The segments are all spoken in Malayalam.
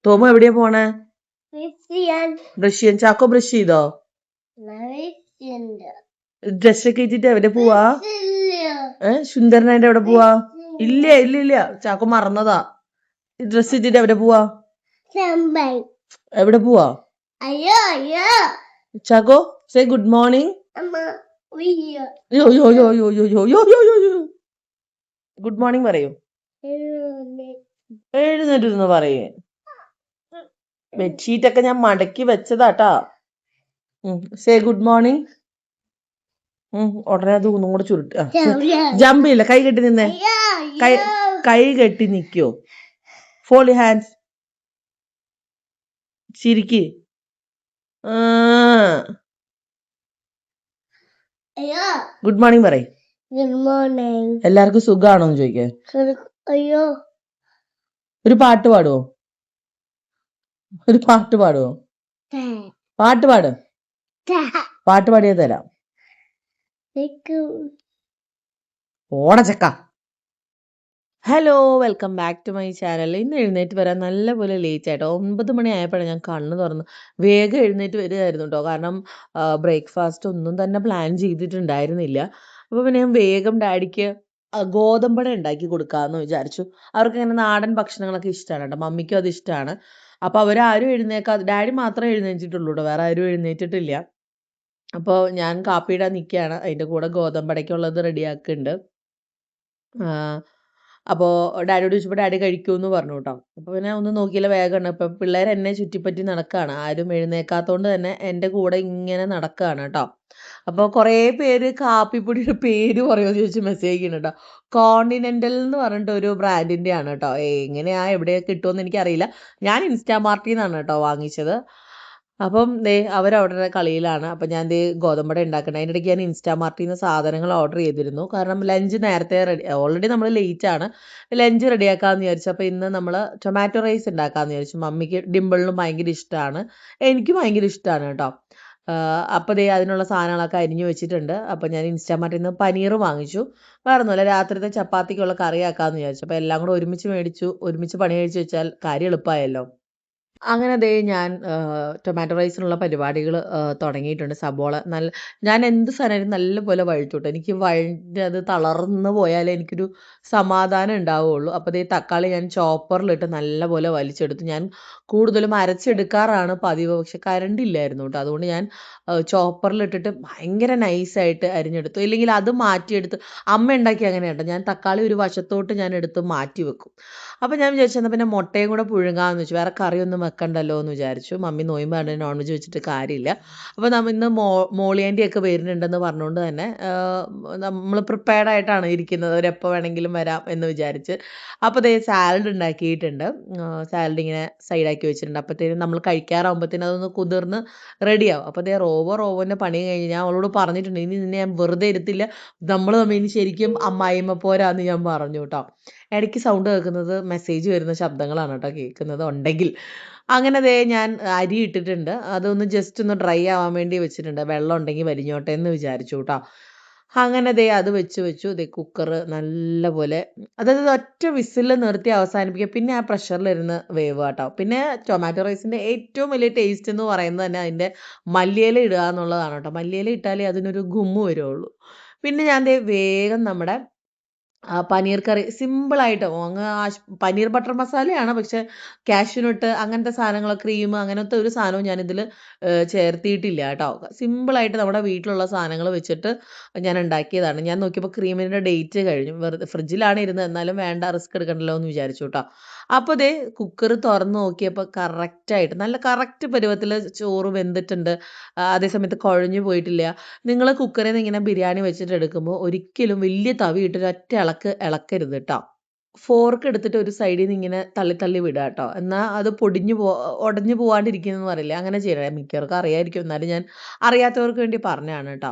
തോമ എവിടെയാ പോണേ? ബ്രഷ് ചെയ്യാൻ. ചാക്കോ ബ്രഷ് ചെയ്തോ? ഡ്രസ്സൊക്കെ ഇട്ടിട്ട് എവിടെ പോവാ? സുന്ദരനായിട്ട് എവിടെ പോവാ? ഇല്ല ഇല്ല ഇല്ല, ചാക്കോ മറന്നതാ. ഡ്രസ് ഇട്ടിട്ട് എവിടെ പോവാ? എവിടെ പോവാ? Chacko say good morning. Good morning പറയൂ. എഴുന്നേറ്റിരുന്ന് പറയേ. ബെഡ്ഷീറ്റ് ഒക്കെ ഞാൻ മടക്കി വെച്ചതാട്ടാ. Say good morning. ഉടനെ അത് ഒന്നും കൂടെ ചുരുട്ട്. ജമ്പ് ഇല്ല, കൈ കെട്ടി നിന്നേ. കൈ കെട്ടി നിക്കോ. Fold hands. ചിരിക്ക്. ഗുഡ് മോർണിംഗ് പറയ്. എല്ലാവർക്കും സുഖാണോന്ന് ചോദിക്കേ. ഒരു പാട്ട് പാടുവോ? പാട്ട് പാടിയാ തരാം. ഓടച്ചക്ക. Hello, welcome back to my channel. ഇന്ന് എഴുന്നേറ്റ് വരാൻ നല്ലപോലെ ലേറ്റ് ആയിട്ടോ. 9 മണി ആയപ്പോഴാണ് ഞാൻ കണ്ണ് തുറന്ന്. വേഗം എഴുന്നേറ്റ് വരികയായിരുന്നു കേട്ടോ. കാരണം ബ്രേക്ക്ഫാസ്റ്റ് ഒന്നും തന്നെ പ്ലാൻ ചെയ്തിട്ടുണ്ടായിരുന്നില്ല. അപ്പോൾ പിന്നെ ഞാൻ വേഗം ഡാഡിക്ക് ഗോതമ്പട ഉണ്ടാക്കി കൊടുക്കാമെന്ന് വിചാരിച്ചു. അവർക്ക് ഇങ്ങനെ നാടൻ ഭക്ഷണങ്ങളൊക്കെ ഇഷ്ടമാണ് കേട്ടോ. മമ്മിക്കും അത് ഇഷ്ടമാണ്. അപ്പോൾ അവരാരും ഡാഡി മാത്രമേ എഴുന്നേറ്റിട്ടുള്ളൂ കേട്ടോ, വേറെ ആരും എഴുന്നേറ്റിട്ടില്ല. അപ്പോൾ ഞാൻ കാപ്പിയിടാൻ നിൽക്കുകയാണ്. അതിൻ്റെ കൂടെ ഗോതമ്പടയ്ക്കുള്ളത് റെഡിയാക്കുന്നുണ്ട്. അപ്പോൾ ഡാഡിയോട് ചോദിച്ചപ്പോൾ ഡാഡി കഴിക്കുമെന്ന് പറഞ്ഞു കേട്ടോ. അപ്പോൾ പിന്നെ ഒന്നും നോക്കിയില്ല, വേഗമാണ്. ഇപ്പം പിള്ളേർ എന്നെ ചുറ്റിപ്പറ്റി നടക്കുകയാണ്. ആരും എഴുന്നേക്കാത്തതുകൊണ്ട് തന്നെ എൻ്റെ കൂടെ ഇങ്ങനെ നടക്കുകയാണ് കേട്ടോ. അപ്പോൾ കുറേ പേര് കാപ്പിപ്പൊടിയുടെ പേര് പറയുമെന്ന് ചോദിച്ച് മെസ്സേജ് ചെയ്യുന്നുണ്ട് കേട്ടോ. കോണ്ടിനെൻ്റൽ എന്ന് പറഞ്ഞിട്ട് ഒരു ബ്രാൻഡിൻ്റെ ആണ് കേട്ടോ. എങ്ങനെയാ എവിടെയൊക്കെ കിട്ടുമെന്ന് എനിക്കറിയില്ല. ഞാൻ ഇൻസ്റ്റാമാർട്ടിൽ നിന്നാണ് കേട്ടോ വാങ്ങിച്ചത്. അപ്പം അവരവിടെ കളിയിലാണ്. അപ്പം ഞാൻ ഗോതമ്പട ഉണ്ടാക്കണം. അതിൻ്റെ ഇടയ്ക്ക് ഞാൻ ഇൻസ്റ്റാമാർട്ടിൽ നിന്ന് സാധനങ്ങൾ ഓർഡർ ചെയ്തിരുന്നു. കാരണം ലഞ്ച് നേരത്തെ ഓൾറെഡി നമ്മൾ ലേറ്റ് ആണ്. ലഞ്ച് റെഡിയാക്കാമെന്ന് വിചാരിച്ചു. അപ്പോൾ ഇന്ന് നമ്മൾ ടൊമാറ്റോ റൈസ് ഉണ്ടാക്കാമെന്ന് വിചാരിച്ചു. മമ്മിക്ക് ഡിമ്പിളിനും ഭയങ്കര ഇഷ്ടമാണ്, എനിക്കും ഭയങ്കര ഇഷ്ടമാണ് കേട്ടോ. അപ്പോൾ അതിനുള്ള സാധനങ്ങളൊക്കെ അരിഞ്ഞു വെച്ചിട്ടുണ്ട്. അപ്പോൾ ഞാൻ ഇൻസ്റ്റാമാർട്ടിൽ നിന്ന് പനീർ വാങ്ങിച്ചു. വേറെ ഒന്നുമില്ല, രാത്രിത്തെ ചപ്പാത്തിക്കുള്ള കറിയാക്കാമെന്ന് വിചാരിച്ചു. അപ്പോൾ എല്ലാം കൂടെ ഒരുമിച്ച് മേടിച്ചു. ഒരുമിച്ച് പണി കഴിച്ച് വെച്ചാൽ കാര്യം എളുപ്പമായല്ലോ. അങ്ങനെ ഞാൻ ടൊമാറ്റോ റൈസിനുള്ള പരിപാടികൾ തുടങ്ങിയിട്ടുണ്ട്. സബോള ഞാൻ എന്ത് സാധനമായാലും നല്ലപോലെ വഴറ്റും കേട്ടോ. എനിക്ക് അത് തളർന്ന് പോയാലേ എനിക്കൊരു സമാധാനം ഉണ്ടാവുകയുള്ളൂ. അപ്പോൾ തക്കാളി ഞാൻ ചോപ്പറിലിട്ട് നല്ലപോലെ വലിച്ചെടുത്തു. ഞാൻ കൂടുതലും അരച്ചെടുക്കാറാണ് പതിവ്. പക്ഷെ കറണ്ട് ഇല്ലായിരുന്നു കേട്ടോ. അതുകൊണ്ട് ഞാൻ ചോപ്പറിലിട്ടിട്ട് ഭയങ്കര നൈസായിട്ട് അരിഞ്ഞെടുത്തു. ഇല്ലെങ്കിൽ അത് മാറ്റിയെടുത്ത് അമ്മ ഉണ്ടാക്കി അങ്ങനെ കേട്ടോ. ഞാൻ തക്കാളി ഒരു വശത്തോട്ട് ഞാൻ എടുത്ത് മാറ്റി വെക്കും. അപ്പോൾ ഞാൻ വിചാരിച്ചു എന്നാൽ പിന്നെ മുട്ടയും കൂടെ പുഴുങ്ങാമെന്ന് വെച്ചു. വേറെ കറിയൊന്നും വെക്കണ്ടല്ലോ എന്ന് വിചാരിച്ചു. മമ്മി നോയമ്പാണ്, നോൺ വെജ് വെച്ചിട്ട് കാര്യമില്ല. അപ്പോൾ ഇന്ന് മോളിയാൻ്റിയൊക്കെ വരുന്നുണ്ടെന്ന് പറഞ്ഞുകൊണ്ട് തന്നെ നമ്മൾ പ്രിപ്പയർഡ് ആയിട്ടാണ് ഇരിക്കുന്നത്. അവരെപ്പോൾ വേണമെങ്കിലും വരാം എന്ന് വിചാരിച്ച്. അപ്പോൾ സാലഡ് ഉണ്ടാക്കിയിട്ടുണ്ട്. സാലഡ് ഇങ്ങനെ സൈഡാക്കി വെച്ചിട്ടുണ്ട്. അപ്പോഴത്തേനും നമ്മൾ കഴിക്കാറാകുമ്പോഴത്തേനും അതൊന്ന് കുതിർന്ന് റെഡിയാവും. അപ്പോൾ റോവൻ്റെ പണി കഴിഞ്ഞ് ഞാൻ അവളോട് പറഞ്ഞിട്ടുണ്ട്, ഇനി നിന്നെ ഞാൻ വെറുതെ ഇരുത്തില്ല, നമ്മൾ തമ്മിൽ ഇനി ശരിക്കും അമ്മായിമ്മ പോരാന്ന് ഞാൻ പറഞ്ഞു കേട്ടോ. ഇടയ്ക്ക് സൗണ്ട് കേൾക്കുന്നത് മെസ്സേജ് വരുന്ന ശബ്ദങ്ങളാണ് കേട്ടോ കേൾക്കുന്നത് ഉണ്ടെങ്കിൽ. അങ്ങനെ ഞാൻ അരി ഇട്ടിട്ടുണ്ട്. അതൊന്ന് ജസ്റ്റ് ഒന്ന് ഡ്രൈ ആവാൻ വേണ്ടി വെച്ചിട്ടുണ്ട്. വെള്ളം ഉണ്ടെങ്കിൽ വലിഞ്ഞോട്ടെ എന്ന് വിചാരിച്ചു കേട്ടോ. അങ്ങനെ അത് വെച്ചു. കുക്കർ നല്ലപോലെ, അതായത് ഒറ്റ വിസിൽ നിർത്തി അവസാനിപ്പിക്കുക. പിന്നെ ആ പ്രഷറിലിരുന്ന് വേവ് കേട്ടോ. പിന്നെ ടൊമാറ്റോ റൈസിൻ്റെ ഏറ്റവും വലിയ ടേസ്റ്റ് എന്ന് പറയുന്നത് തന്നെ അതിൻ്റെ മല്ലിയില ഇടുക എന്നുള്ളതാണ് കേട്ടോ. മല്ലിയില ഇട്ടാലേ അതിനൊരു ഗുമ്മ് വരുള്ളൂ. പിന്നെ ഞാൻ വേഗം നമ്മുടെ പനീർ കറി സിമ്പിളായിട്ട് പനീർ ബട്ടർ മസാലയാണ്. പക്ഷെ കാഷ്യൂനട്ട് അങ്ങനത്തെ സാധനങ്ങൾ, ക്രീം അങ്ങനത്തെ ഒരു സാധനവും ഞാനിതിൽ ചേർത്തിയിട്ടില്ല കേട്ടോ. സിമ്പിളായിട്ട് നമ്മുടെ വീട്ടിലുള്ള സാധനങ്ങൾ വെച്ചിട്ട് ഞാൻ ഉണ്ടാക്കിയതാണ്. ഞാൻ നോക്കിയപ്പോൾ ക്രീമിൻ്റെ ഡേറ്റ് കഴിഞ്ഞു. വെറുതെ ഫ്രിഡ്ജിലാണ് ഇരുന്നത്, എന്നാലും വേണ്ട, റിസ്ക് എടുക്കണ്ടല്ലോ എന്ന് വിചാരിച്ചു കേട്ടോ. അപ്പോൾ കുക്കർ തുറന്ന് നോക്കിയപ്പോൾ കറക്റ്റായിട്ട് നല്ല കറക്റ്റ് പരുവത്തിൽ ചോറ് വെന്തിട്ടുണ്ട്. അതേസമയത്ത് കുഴഞ്ഞു പോയിട്ടില്ല. നിങ്ങൾ കുക്കറിൽ നിന്ന് ഇങ്ങനെ ബിരിയാണി വെച്ചിട്ട് എടുക്കുമ്പോൾ ഒരിക്കലും വലിയ തവി ഇട്ടിട്ട് ഒറ്റ ഇളക്കരുത് കേട്ടോ. ഫോർക്ക് എടുത്തിട്ട് ഒരു സൈഡിൽ നിന്ന് ഇങ്ങനെ തള്ളി വിടുക കേട്ടോ. എന്നാൽ അത് ഉടഞ്ഞു പോകാണ്ടിരിക്കുന്നതെന്ന് പറയില്ല, അങ്ങനെ ചെയ്യണേ. മിക്കവർക്കും അറിയായിരിക്കും, എന്നാലും ഞാൻ അറിയാത്തവർക്ക് വേണ്ടി പറഞ്ഞതാണ് കേട്ടോ.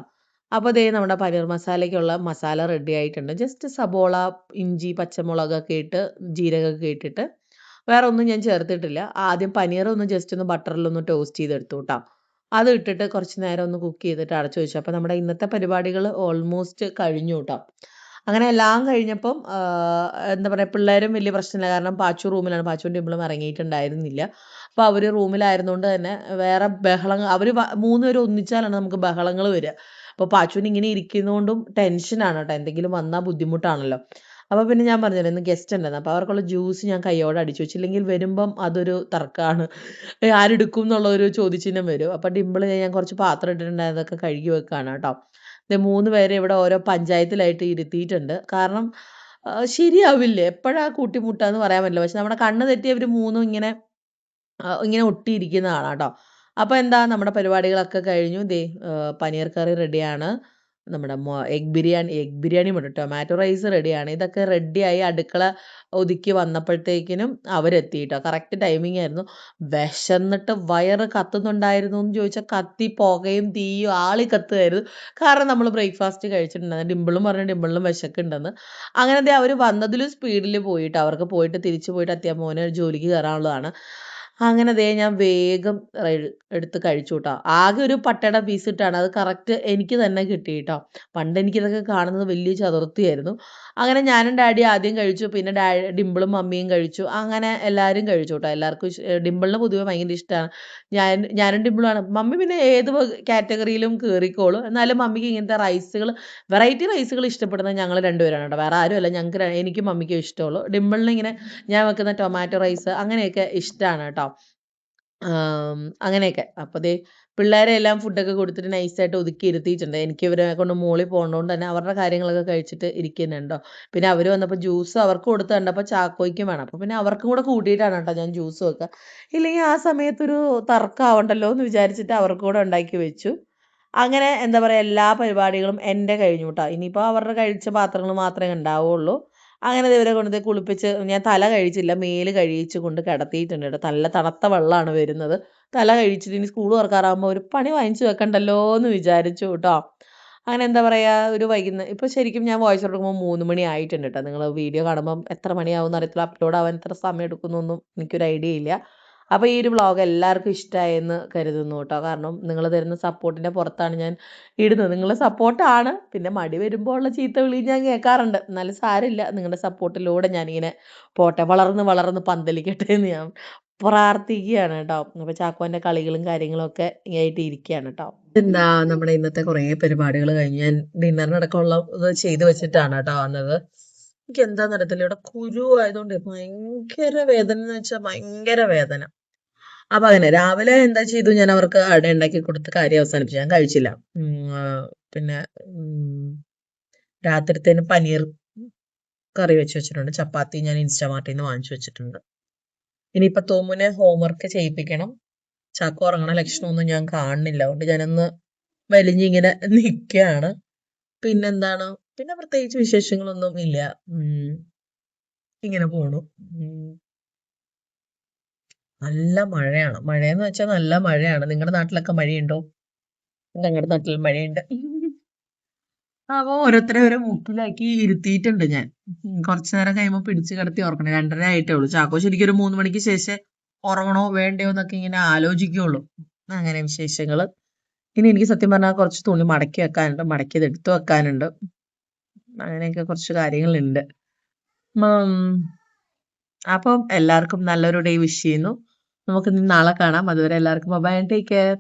അപ്പോൾ നമ്മുടെ പനീർ മസാലയ്ക്കുള്ള മസാല റെഡി ആയിട്ടുണ്ട്. ജസ്റ്റ് സബോള, ഇഞ്ചി, പച്ചമുളകൊക്കെ ഇട്ട് ജീരകമൊക്കെ ഇട്ടിട്ട് വേറെ ഒന്നും ഞാൻ ചേർത്തിട്ടില്ല. ആദ്യം പനീർ ഒന്ന് ജസ്റ്റ് ഒന്ന് ബട്ടറിലൊന്ന് ടോസ്റ്റ് ചെയ്തെടുത്തു കേട്ടോ. അത് ഇട്ടിട്ട് കുറച്ച് നേരം ഒന്ന് കുക്ക് ചെയ്തിട്ട് അടച്ചു വെച്ചു. അപ്പോൾ നമ്മുടെ ഇന്നത്തെ പരിപാടികൾ ഓൾമോസ്റ്റ് കഴിഞ്ഞു കേട്ടോ. അങ്ങനെ എല്ലാം കഴിഞ്ഞപ്പം എന്താ പറയുക, പിള്ളേരും വലിയ പ്രശ്നമില്ല. കാരണം പാച്ചു റൂമിലാണ്. പാച്ചുവും ഡിംപിളും ഇറങ്ങിയിട്ടുണ്ടായിരുന്നില്ല. അപ്പോൾ അവർ റൂമിലായിരുന്നുകൊണ്ട് തന്നെ വേറെ ബഹളങ്ങൾ, അവർ 3 പേരും ഒന്നിച്ചാലാണ് നമുക്ക് ബഹളങ്ങൾ വരിക. അപ്പോൾ പാച്ചുവിന് ഇങ്ങനെ ഇരിക്കുന്നതുകൊണ്ടും ടെൻഷനാണ് കേട്ടോ, എന്തെങ്കിലും വന്നാൽ ബുദ്ധിമുട്ടാണല്ലോ. അപ്പോൾ പിന്നെ ഞാൻ പറഞ്ഞല്ലോ ഇന്ന് ഗസ്റ്റ് ഉണ്ടായിരുന്നു. അപ്പോൾ അവർക്കുള്ള ജ്യൂസ് ഞാൻ കൈയോടെ അടിച്ചു വെച്ചില്ലെങ്കിൽ വരുമ്പം അതൊരു തർക്കമാണ്, ആരെടുക്കും എന്നുള്ള ഒരു ചോദ്യചിഹ്നം വരും. അപ്പോൾ ഡിംപിൾ ഞാൻ കുറച്ച് പാത്രം ഇട്ടിട്ടുണ്ടായതൊക്കെ കഴുകി വെക്കുകയാണ് കേട്ടോ. 3 പേരെ ഇവിടെ ഓരോ പഞ്ചായത്തിലായിട്ട് ഇരുത്തിയിട്ടുണ്ട്. കാരണം ശരിയാവില്ല, എപ്പോഴാ കൂട്ടിമുട്ടാന്ന് പറയാൻ പറ്റില്ല. പക്ഷെ നമ്മുടെ കണ്ണ് തെറ്റി അവർ 3ഉം ഇങ്ങനെ ഒട്ടിയിരിക്കുന്നതാണ് കേട്ടോ. അപ്പോൾ എന്താ, നമ്മുടെ പരിപാടികളൊക്കെ കഴിഞ്ഞു. പനീർ കറി റെഡിയാണ്. നമ്മുടെ എഗ് ബിരിയാണി ഉണ്ട്. ടൊമാറ്റോ റൈസ് റെഡിയാണ്. ഇതൊക്കെ റെഡിയായി അടുക്കള ഒതുക്കി വന്നപ്പോഴത്തേക്കിനും അവരെത്തി കേട്ടോ. കറക്റ്റ് ടൈമിംഗ് ആയിരുന്നു. വിശന്നിട്ട് വയറ് കത്തുന്നുണ്ടായിരുന്നു എന്ന് ചോദിച്ചാൽ കത്തി പുകയും തീയും ആളി കത്തുമായിരുന്നു. കാരണം നമ്മൾ ബ്രേക്ക്ഫാസ്റ്റ് കഴിച്ചിട്ടുണ്ടായിരുന്നു. ഡിംപിളും പറഞ്ഞു ഡിംപിളിനും വിശക്കുണ്ടെന്ന്. അങ്ങനെ അവർ വന്നതിലും സ്പീഡിൽ പോയിട്ട്, അവർക്ക് പോയിട്ട് തിരിച്ചു പോയിട്ട് മോനെ ജോലിക്ക് കയറാനുള്ളതാണ്. അങ്ങനെ ഞാൻ വേഗം എടുത്ത് കഴിച്ചു കേട്ടോ. ആകെ ഒരു പട്ടയുടെ പീസ് ഇട്ടാണ്, അത് കറക്റ്റ് എനിക്ക് തന്നെ കിട്ടി കേട്ടോ. പണ്ട് എനിക്കിതൊക്കെ കാണുന്നത് വലിയ ചതുർത്ഥിയായിരുന്നു. അങ്ങനെ ഞാനും ഡാഡി ആദ്യം കഴിച്ചു, പിന്നെ ഡിംപിളും മമ്മിയും കഴിച്ചു. അങ്ങനെ എല്ലാവരും കഴിച്ചു കേട്ടോ. എല്ലാവർക്കും ഡിംപിളിന് പൊതുവെ ഭയങ്കര ഇഷ്ടമാണ്. ഞാനും ഡിംപിളുമാണ്. മമ്മി പിന്നെ ഏത് കാറ്റഗറിയിലും കയറിക്കോളും. എന്നാലും മമ്മിക്ക് ഇങ്ങനത്തെ റൈസുകൾ, വെറൈറ്റി റൈസുകൾ ഇഷ്ടപ്പെടുന്നത് ഞങ്ങൾ രണ്ടുപേരാണ് കേട്ടോ. വേറെ ആരുമല്ല, എനിക്കും മമ്മിക്കും ഇഷ്ടമുള്ളൂ. ഡിംപിളിന് ഇങ്ങനെ ഞാൻ വെക്കുന്ന ടൊമാറ്റോ റൈസ് അങ്ങനെയൊക്കെ ഇഷ്ടമാണ് കേട്ടോ. അങ്ങനെയൊക്കെ. അപ്പോൾ പിള്ളേരെ എല്ലാം ഫുഡൊക്കെ കൊടുത്തിട്ട് നൈസായിട്ട് ഒതുക്കി ഇരുത്തിയിട്ടുണ്ട്. എനിക്ക് ഇവരെ കൊണ്ട് മോളിൽ പോകുന്നതുകൊണ്ട് തന്നെ അവരുടെ കാര്യങ്ങളൊക്കെ കഴിച്ചിട്ട് ഇരിക്കുന്നുണ്ടോ. പിന്നെ അവർ വന്നപ്പോൾ ജ്യൂസ് അവർക്ക് കൊടുത്ത് കണ്ടപ്പോൾ ചാക്കോയ്ക്കും വേണം. അപ്പോൾ പിന്നെ അവർക്കും കൂടെ കൂട്ടിയിട്ടാണ് കേട്ടോ ഞാൻ ജ്യൂസ് വെക്കുക. ഇല്ലെങ്കിൽ ആ സമയത്തൊരു തർക്കമാവണ്ടല്ലോ എന്ന് വിചാരിച്ചിട്ട് അവർക്കും കൂടെ ഉണ്ടാക്കി വെച്ചു. അങ്ങനെ എന്താ പറയുക, എല്ലാ പരിപാടികളും എൻ്റെ കഴിഞ്ഞു കേട്ടോ. ഇനിയിപ്പോൾ അവരുടെ കഴിച്ച പാത്രങ്ങൾ മാത്രമേ ഉണ്ടാവുള്ളൂ. അങ്ങനെ ഇവരെ കൊണ്ട് കുളിപ്പിച്ച്, ഞാൻ തല കഴിച്ചില്ല, മേല് കഴിച്ച് കൊണ്ട് കിടത്തിയിട്ടുണ്ട് കേട്ടോ. നല്ല തണുത്ത വെള്ളമാണ് വരുന്നത്. തല കഴിച്ചിട്ട് ഇനി സ്കൂൾ തുറക്കാറാകുമ്പോൾ ഒരു പണി വാങ്ങിച്ചു വെക്കണ്ടല്ലോ എന്ന് വിചാരിച്ചു കേട്ടോ. അങ്ങനെ എന്താ പറയുക, ഒരു ഇപ്പോൾ ശരിക്കും ഞാൻ വോയിസ് കൊടുക്കുമ്പോൾ 3 മണി ആയിട്ടുണ്ട് കേട്ടോ. നിങ്ങൾ വീഡിയോ കാണുമ്പം എത്ര മണിയാവുമെന്ന് അറിയത്തില്ല, അപ്ലോഡ് ആവാൻ എത്ര സമയം എടുക്കുന്നൊന്നും എനിക്കൊരു ഐഡിയ ഇല്ല. അപ്പോൾ ഈ ഒരു വ്ളോഗ് എല്ലാവർക്കും ഇഷ്ടമായെന്ന് കരുതുന്നു കേട്ടോ. കാരണം നിങ്ങൾ തരുന്ന സപ്പോർട്ടിൻ്റെ പുറത്താണ് ഞാൻ ഇടുന്നത്. നിങ്ങളുടെ സപ്പോർട്ടാണ്. പിന്നെ മടി വരുമ്പോൾ ഉള്ള ചീത്ത വിളി ഞാൻ കേൾക്കാറുണ്ട്. എന്നാലും സാരമില്ല, നിങ്ങളുടെ സപ്പോർട്ടിലൂടെ ഞാനിങ്ങനെ പോട്ടെ, വളർന്ന് വളർന്ന് പന്തലിക്കട്ടെ എന്ന് ഞാൻ പ്രാർത്ഥിക്കുകയാണ് കേട്ടോ. അപ്പോൾ ചാക്കോൻ്റെ കളികളും കാര്യങ്ങളും ഒക്കെ ആയിട്ട് ഇരിക്കുകയാണ് കേട്ടോ. എന്താ, നമ്മുടെ ഇന്നത്തെ കുറേ പരിപാടികൾ കഴിഞ്ഞ് ഞാൻ ഡിന്നറിനടക്കമുള്ള ഇത് ചെയ്ത് വെച്ചിട്ടാണ് കേട്ടോ വന്നത്. എനിക്ക് എന്താ നടത്തില്ല, ഇവിടെ കുരു ആയതുകൊണ്ട് ഭയങ്കര വേദന എന്ന് വെച്ചാൽ ഭയങ്കര വേദന. അപ്പൊ അങ്ങനെ രാവിലെ എന്താ ചെയ്തു, ഞാൻ അവർക്ക് അട ഉണ്ടാക്കി കൊടുത്ത് കാര്യം അവസാനിപ്പിച്ചു. ഞാൻ കഴിച്ചില്ല. പിന്നെ രാത്രിത്തേന് പനീർ കറി വെച്ചിട്ടുണ്ട്. ചപ്പാത്തി ഞാൻ ഇൻസ്റ്റാമാർട്ടിൽ നിന്ന് വാങ്ങിച്ചു വെച്ചിട്ടുണ്ട്. ഇനിയിപ്പൊ തോമുനെ ഹോംവർക്ക് ചെയ്യിപ്പിക്കണം. ചാക്കോ ഉറങ്ങണ ലക്ഷണമൊന്നും ഞാൻ കാണുന്നില്ല. അതുകൊണ്ട് ഞാനൊന്ന് വലിഞ്ഞിങ്ങനെ നിൽക്കുകയാണ്. പിന്നെന്താണ്, പിന്നെ പ്രത്യേകിച്ച് വിശേഷങ്ങളൊന്നും ഇല്ല. ഇങ്ങനെ പോണു. നല്ല മഴയാണ്. മഴയെന്ന് വെച്ചാൽ നല്ല മഴയാണ്. നിങ്ങളുടെ നാട്ടിലൊക്കെ മഴയുണ്ടോ? ഞങ്ങളുടെ നാട്ടിൽ മഴയുണ്ട്. അപ്പോൾ ഓരോരുത്തരെ ഓരോ മുക്കിലാക്കി ഇരുത്തിയിട്ടുണ്ട് ഞാൻ. കുറച്ചു നേരം കഴിയുമ്പോൾ പിടിച്ച് കിടത്തി ഉറങ്ങണം. 2:30 ആയിട്ടേ ഉള്ളൂ. ചാക്കോ ശരിക്കും ഒരു 3 മണിക്ക് ശേഷം ഉറങ്ങണോ വേണ്ടയോ എന്നൊക്കെ ഇങ്ങനെ ആലോചിക്കുള്ളൂ. അങ്ങനെ വിശേഷങ്ങൾ. ഇനി എനിക്ക് സത്യം പറഞ്ഞാൽ കുറച്ച് തുണി മടക്കി വെക്കാനുണ്ട്, മടക്കിയത് എടുത്തു വെക്കാനുണ്ട്. അങ്ങനെയൊക്കെ കുറച്ച് കാര്യങ്ങളുണ്ട്. അപ്പം എല്ലാവർക്കും നല്ലൊരു ഡേ വിഷ് ചെയ്യുന്നു. നമുക്ക് നാളെ കാണാം. അതുവരെ എല്ലാവർക്കും ബൈ ആൻഡ് ടേക്ക് കെയർ.